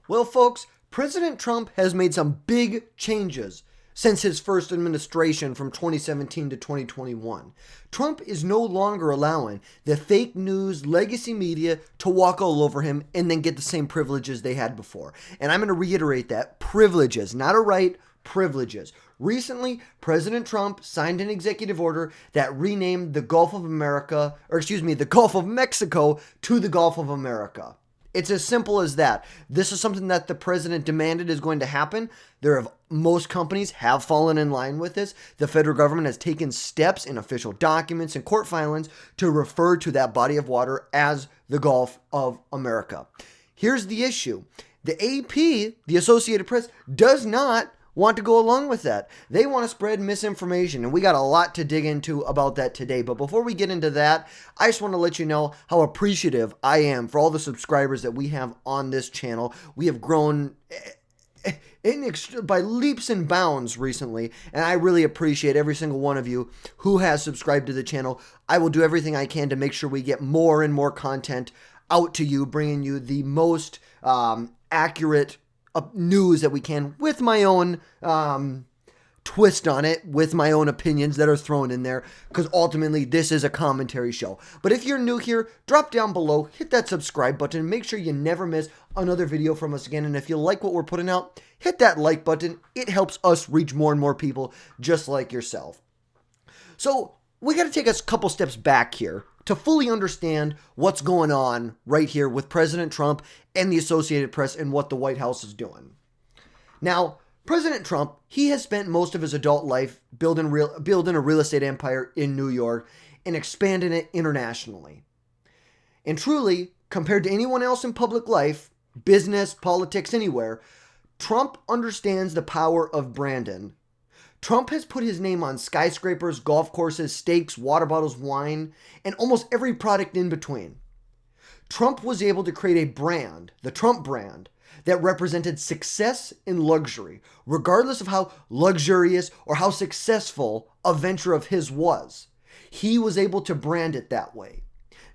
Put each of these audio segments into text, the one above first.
Well, folks, President Trump has made some big changes since his first administration from 2017 to 2021. Trump is no longer allowing the fake news legacy media to walk all over him and then get the same privileges they had before. And I'm going to reiterate that. Privileges, not a right, privileges. Recently, President Trump signed an executive order that renamed the Gulf of America, the Gulf of Mexico to the Gulf of America. It's as simple as that. This is something that the president demanded is going to happen. Most companies have fallen in line with this. The federal government has taken steps in official documents and court filings to refer to that body of water as the Gulf of America. Here's the issue. The AP, the Associated Press, does not want to go along with that. They want to spread misinformation, and we got a lot to dig into about that today. But before we get into that, I just want to let you know how appreciative I am for all the subscribers that we have on this channel. We have grown by leaps and bounds recently, and I really appreciate every single one of you who has subscribed to the channel. I will do everything I can to make sure we get more and more content out to you, bringing you the most accurate news that we can with my own twist on it, with my own opinions that are thrown in there, because ultimately this is a commentary show. But if you're new here, drop down below, hit that subscribe button, make sure you never miss another video from us again. And if you like what we're putting out, hit that like button. It helps us reach more and more people just like yourself. So we got to take a couple steps back here to fully understand what's going on right here with President Trump and the Associated Press and what the White House is doing. Now, President Trump, he has spent most of his adult life building a real estate empire in New York and expanding it internationally. And truly, compared to anyone else in public life, business, politics, anywhere, Trump understands the power of branding. Trump has put his name on skyscrapers, golf courses, steaks, water bottles, wine, and almost every product in between. Trump was able to create a brand, the Trump brand, that represented success and luxury, regardless of how luxurious or how successful a venture of his was. He was able to brand it that way.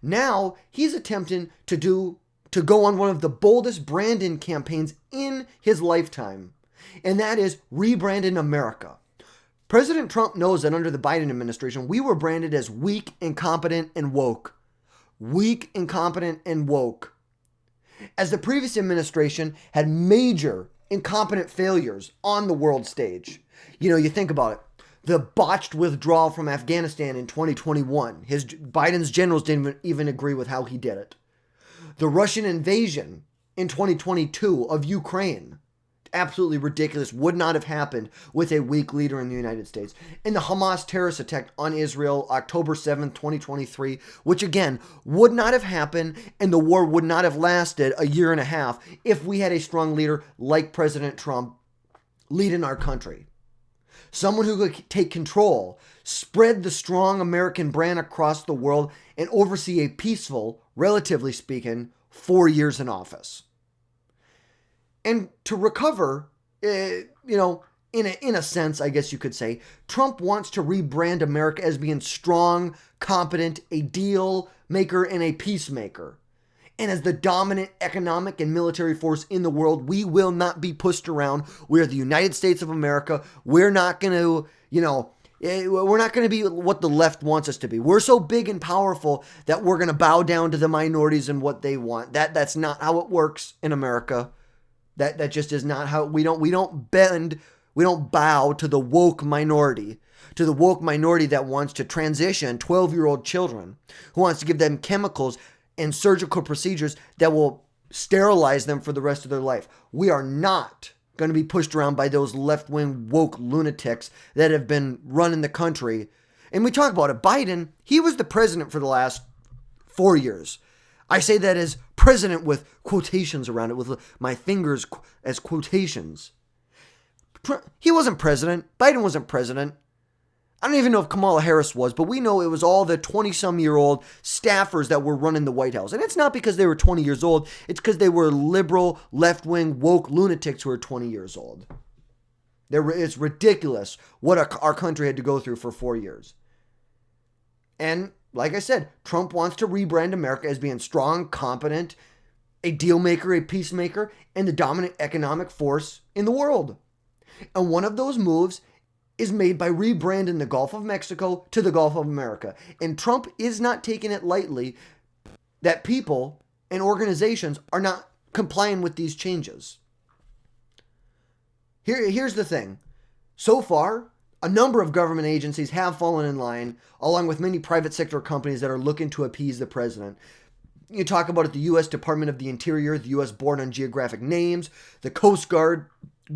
Now, he's attempting to go on one of the boldest branding campaigns in his lifetime, and that is rebranding America. President Trump knows that under the Biden administration, we were branded as weak, incompetent, and woke. Weak, incompetent, and woke. As the previous administration had major incompetent failures on the world stage. You know, you think about it. The botched withdrawal from Afghanistan in 2021. Biden's generals didn't even agree with how he did it. The Russian invasion in 2022 of Ukraine. Absolutely ridiculous, would not have happened with a weak leader in the United States. And the Hamas terrorist attack on Israel, October 7th, 2023, which again, would not have happened, and the war would not have lasted a year and a half if we had a strong leader like President Trump leading our country. Someone who could take control, spread the strong American brand across the world, and oversee a peaceful, relatively speaking, 4 years in office. And to recover, in a sense, I guess you could say, Trump wants to rebrand America as being strong, competent, a deal maker, and a peacemaker. And as the dominant economic and military force in the world, we will not be pushed around. We're the United States of America. We're not going to, we're not going to be what the left wants us to be. We're so big and powerful that we're going to bow down to the minorities and what they want. That's not how it works in America. That just is not how we don't bend, we don't bow to the woke minority, that wants to transition 12-year-old children, who wants to give them chemicals and surgical procedures that will sterilize them for the rest of their life. We are not going to be pushed around by those left-wing woke lunatics that have been running the country. And we talk about it. Biden, he was the president for the last 4 years. I say that as president with quotations around it, with my fingers as quotations. He wasn't president. Biden wasn't president. I don't even know if Kamala Harris was, but we know it was all the 20-some-year-old staffers that were running the White House. And it's not because they were 20 years old. It's because they were liberal, left-wing, woke lunatics who were 20 years old. It's ridiculous what our country had to go through for 4 years. And like I said, Trump wants to rebrand America as being strong, competent, a deal maker, a peacemaker, and the dominant economic force in the world. And one of those moves is made by rebranding the Gulf of Mexico to the Gulf of America. And Trump is not taking it lightly that people and organizations are not complying with these changes. Here's the thing. So far, a number of government agencies have fallen in line, along with many private sector companies that are looking to appease the president. You talk about it, the U.S. Department of the Interior, the U.S. Board on Geographic Names, the Coast Guard,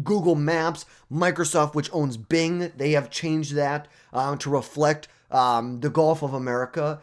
Google Maps, Microsoft, which owns Bing. They have changed that to reflect the Gulf of America.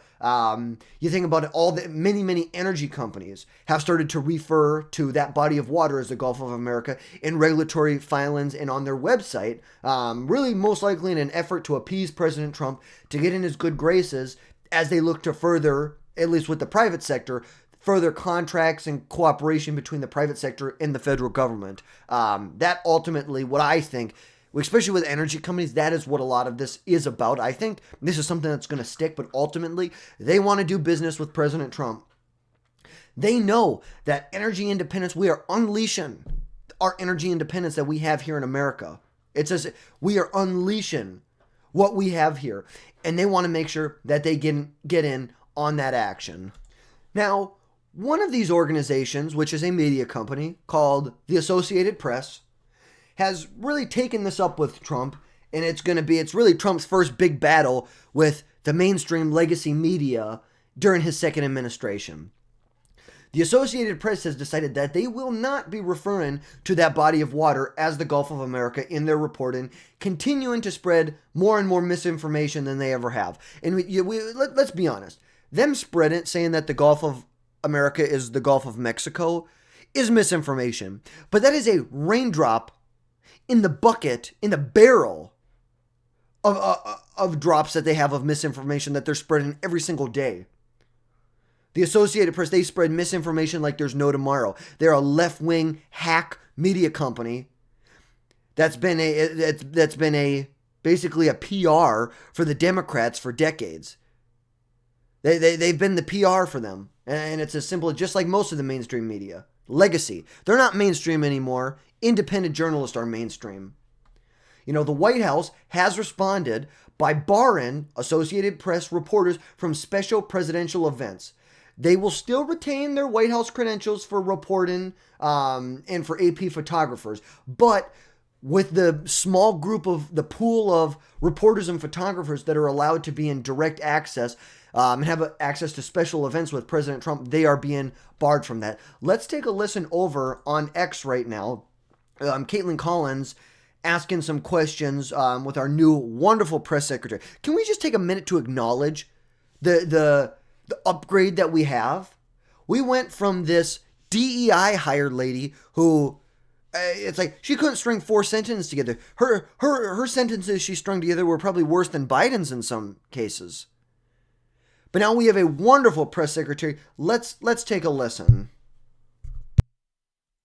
You think about it, all the many energy companies have started to refer to that body of water as the Gulf of America in regulatory filings and on their website, really most likely in an effort to appease President Trump to get in his good graces as they look to further, at least with the private sector, further contracts and cooperation between the private sector and the federal government. That ultimately, what I think, especially with energy companies, that is what a lot of this is about. I think this is something that's going to stick, but ultimately, they want to do business with President Trump. They know that energy independence, we are unleashing our energy independence that we have here in America. It says we are unleashing what we have here, and they want to make sure that they get in on that action. Now, one of these organizations, which is a media company called the Associated Press, has really taken this up with Trump, and it's really Trump's first big battle with the mainstream legacy media during his second administration. The Associated Press has decided that they will not be referring to that body of water as the Gulf of America in their reporting, continuing to spread more and more misinformation than they ever have. And let's be honest, them spreading, saying that the Gulf of America is the Gulf of Mexico is misinformation. But that is a raindrop in the bucket, in the barrel of drops that they have of misinformation that they're spreading every single day. The Associated Press, they spread misinformation like there's no tomorrow. They're a left-wing hack media company that's been basically a PR for the Democrats for decades. They've been the PR for them. And it's as simple, just like most of the mainstream media. Legacy. They're not mainstream anymore. Independent journalists are mainstream. You know, the White House has responded by barring Associated Press reporters from special presidential events. They will still retain their White House credentials for reporting and for AP photographers. But with the small group of the pool of reporters and photographers that are allowed to be in direct access and have access to special events with President Trump, they are being barred from that. Let's take a listen over on X right now. Caitlin Collins asking some questions with our new wonderful press secretary. Can we just take a minute to acknowledge the upgrade that we have? We went from this DEI hired lady who it's like she couldn't string 4 sentences together. Her sentences she strung together were probably worse than Biden's in some cases. But now we have a wonderful press secretary. Let's take a listen.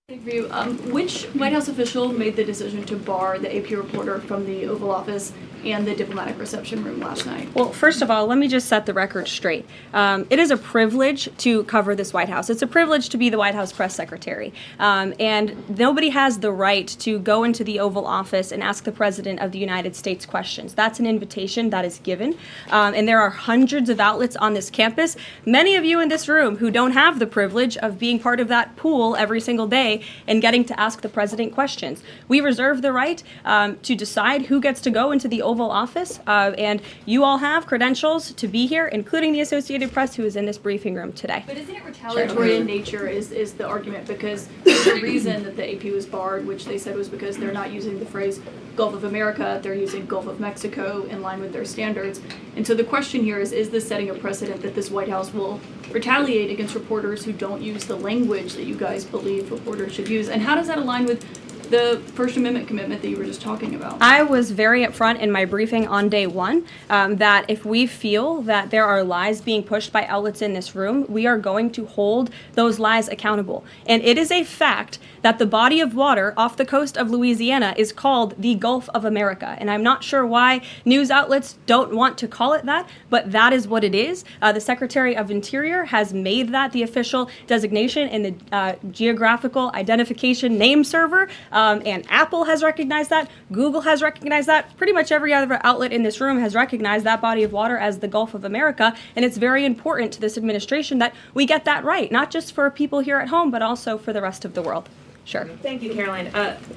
Thank you. Which White House official made the decision to bar the AP reporter from the Oval Office and the diplomatic reception room last night? Well, first of all, let me just set the record straight. It is a privilege to cover this White House. It's a privilege to be the White House press secretary. And nobody has the right to go into the Oval Office and ask the President of the United States questions. That's an invitation that is given. And there are hundreds of outlets on this campus, many of you in this room who don't have the privilege of being part of that pool every single day and getting to ask the President questions. We reserve the right to decide who gets to go into the Oval Office, and you all have credentials to be here, including the Associated Press, who is in this briefing room today. But isn't it retaliatory in nature is the argument, because the reason that the AP was barred, which they said was because they're not using the phrase Gulf of America, they're using Gulf of Mexico in line with their standards. And so the question here is this setting a precedent that this White House will retaliate against reporters who don't use the language that you guys believe reporters should use? And how does that align with the First Amendment commitment that you were just talking about? I was very upfront in my briefing on day one that if we feel that there are lies being pushed by outlets in this room, we are going to hold those lies accountable. And it is a fact that the body of water off the coast of Louisiana is called the Gulf of America. And I'm not sure why news outlets don't want to call it that, but that is what it is. The Secretary of Interior has made that the official designation in the geographical identification name server. And Apple has recognized that. Google has recognized that. Pretty much every other outlet in this room has recognized that body of water as the Gulf of America. And it's very important to this administration that we get that right, not just for people here at home, but also for the rest of the world. Sure. Thank you, Caroline.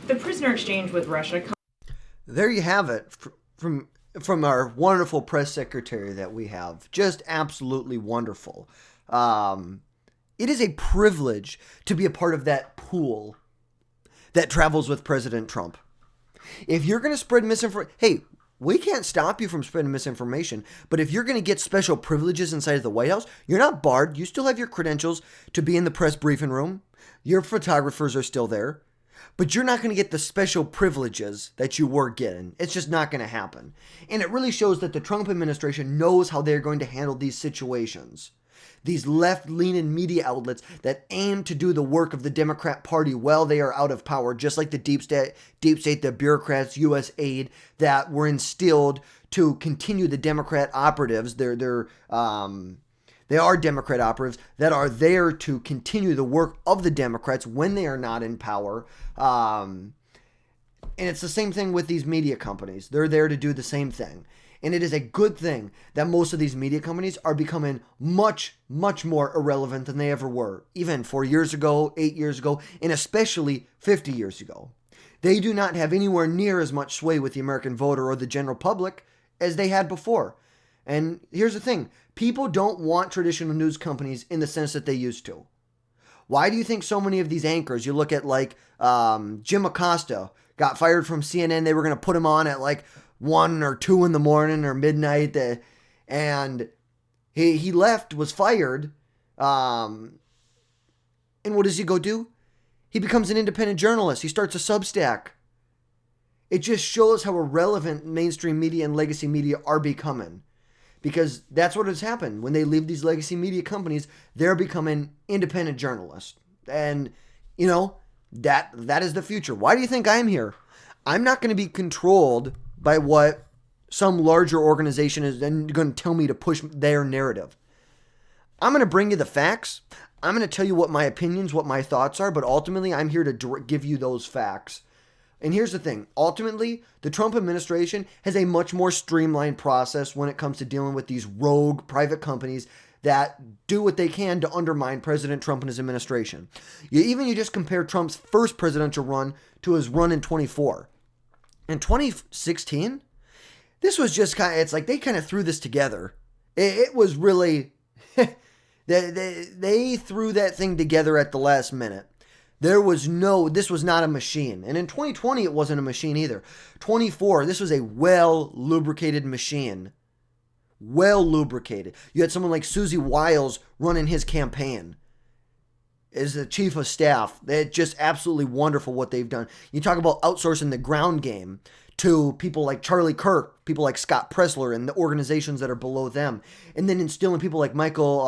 The prisoner exchange with Russia. There you have it from our wonderful press secretary that we have. Just absolutely wonderful. It is a privilege to be a part of that pool that travels with President Trump. If you're going to spread misinformation, hey, we can't stop you from spreading misinformation, but if you're going to get special privileges inside of the White House, you're not barred. You still have your credentials to be in the press briefing room. Your photographers are still there, but you're not going to get the special privileges that you were getting. It's just not going to happen. And it really shows that the Trump administration knows how they're going to handle these situations. These left-leaning media outlets that aim to do the work of the Democrat Party while they are out of power, just like the deep state, the bureaucrats, U.S. aid that were instilled to continue the Democrat operatives. They are Democrat operatives that are there to continue the work of the Democrats when they are not in power. And it's the same thing with these media companies. They're there to do the same thing. And it is a good thing that most of these media companies are becoming much, much more irrelevant than they ever were, even 4 years ago, 8 years ago, and especially 50 years ago. They do not have anywhere near as much sway with the American voter or the general public as they had before. And here's the thing. People don't want traditional news companies in the sense that they used to. Why do you think so many of these anchors, you look at like Jim Acosta, got fired from CNN. They were going to put him on at like 1 or 2 in the morning or midnight. And he left, was fired. And what does he go do? He becomes an independent journalist. He starts a Substack. It just shows how irrelevant mainstream media and legacy media are becoming. Because that's what has happened. When they leave these legacy media companies, they're becoming independent journalists. And, you know, that is the future. Why do you think I'm here? I'm not going to be controlled by what some larger organization is then going to tell me to push their narrative. I'm going to bring you the facts. I'm going to tell you what my opinions, what my thoughts are, but ultimately I'm here to give you those facts. And here's the thing. Ultimately, the Trump administration has a much more streamlined process when it comes to dealing with these rogue private companies that do what they can to undermine President Trump and his administration. You just compare Trump's first presidential run to his run in 2024. In 2016, this was just kind of, it's like they kind of threw this together. It was really, they threw that thing together at the last minute. This was not a machine. And in 2020, it wasn't a machine either. 24, this was a well-lubricated machine. Well-lubricated. You had someone like Susie Wiles running his campaign as the chief of staff. They're just absolutely wonderful what they've done. You talk about outsourcing the ground game to people like Charlie Kirk, people like Scott Pressler, and the organizations that are below them. And then instilling people like Michael,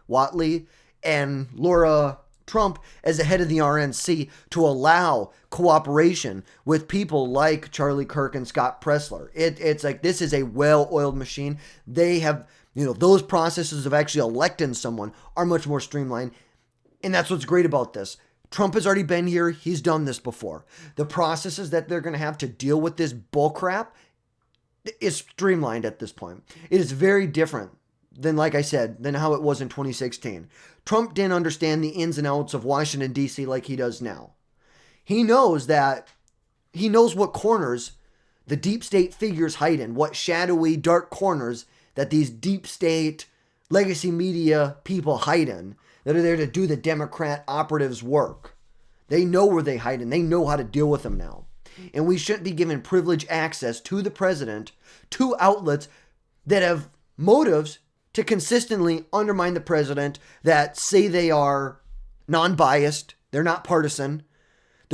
Watley, and Laura Trump as the head of the RNC to allow cooperation with people like Charlie Kirk and Scott Pressler. It's like this is a well-oiled machine. They have, those processes of actually electing someone are much more streamlined. And that's what's great about this. Trump has already been here. He's done this before. The processes that they're going to have to deal with this bullcrap is streamlined at this point. It is very different than, like I said, than how it was in 2016. Trump didn't understand the ins and outs of Washington, D.C. like he does now. He knows what corners the deep state figures hide in, what shadowy, dark corners that these deep state legacy media people hide in that are there to do the Democrat operatives' work. They know where they hide and they know how to deal with them now. And we shouldn't be given privileged access to the president, to outlets that have motives to consistently undermine the president, that say they are non-biased, they're not partisan,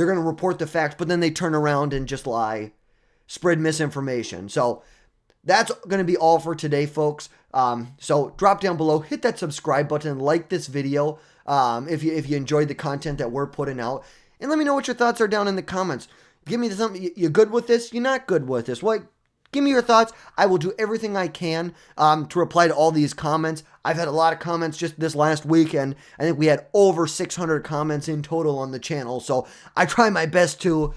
they're going to report the facts, but then they turn around and just lie, spread misinformation. So that's going to be all for today, folks. So drop down below, hit that subscribe button, like this video if you enjoyed the content that we're putting out, and let me know what your thoughts are down in the comments. Give me something. You're good with this? You're not good with this? What? Give me your thoughts. I will do everything I can to reply to all these comments. I've had a lot of comments just this last week, and I think we had over 600 comments in total on the channel. So I try my best to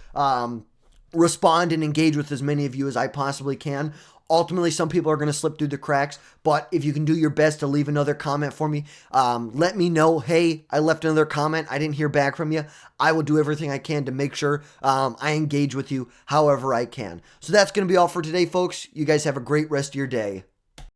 respond and engage with as many of you as I possibly can. Ultimately, some people are going to slip through the cracks, but if you can do your best to leave another comment for me, let me know, hey, I left another comment, I didn't hear back from you. I will do everything I can to make sure I engage with you however I can. So that's going to be all for today, folks. You guys have a great rest of your day.